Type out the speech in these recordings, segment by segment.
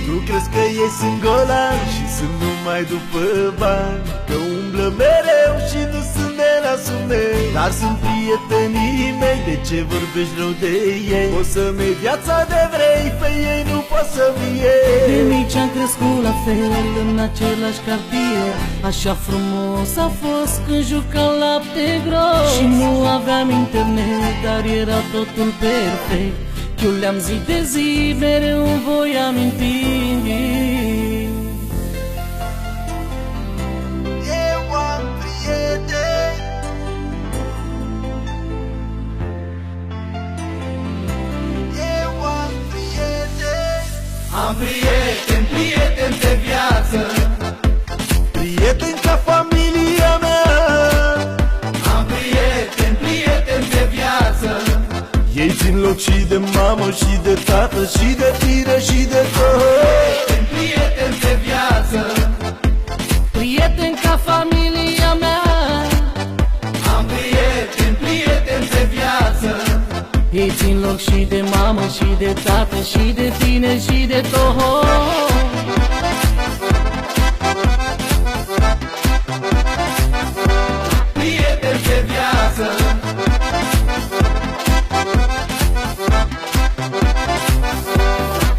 Tu crezi că ei sunt golani și sunt numai după bani, că umblă mereu și nu sunt de la sumei. Dar sunt prietenii mei, de ce vorbești rău de ei? O să-mi iei viața de vrei, pe ei nu poți să-mi iei. De mici am crescut la fel în același cartier, așa frumos a fost când jucam lapte gros. Și nu aveam internet, dar era totul perfect. Eu le-am zi de zi, mereu îmi voi aminti. Eu am prieteni, eu am prieteni. Am prieteni, prieteni de viață, Prieteni ca familia mea. am prieteni, prieteni de viață, Ei țin loc și de mamă și de tată și de tine și de tot. prieteni, prieteni de viață, Prieteni ca familia mea, am prieteni, prieteni de viață, ei țin loc și de mamă și de tată și de tine și de tot. prieteni de viață,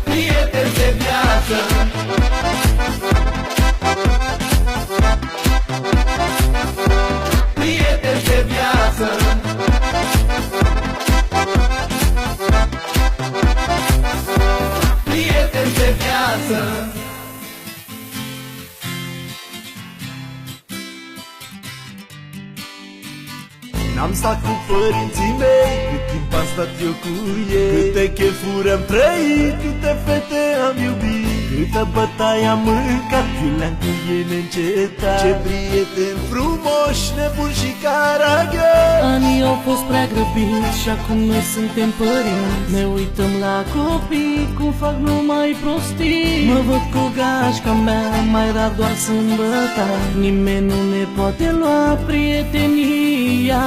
prieteni de viață, prieteni de viață, prieteni de viață. N-am stat cu părinții mei cât timp am stat eu cu ei. Câte chefuri am trăit, câte fete am iubit, câtă bătaie am mâncat, eu le-am cu ei neîncetat. Ce prieteni frumoși, nebuni și caragioși. Anii au fost prea grăbiți și acum noi suntem părinți. Ne uităm la copii cum fac numai prostii. Mă văd cu gașca mea, mai rar doar sâmbătă. Nimeni nu ne poate lua prietenia.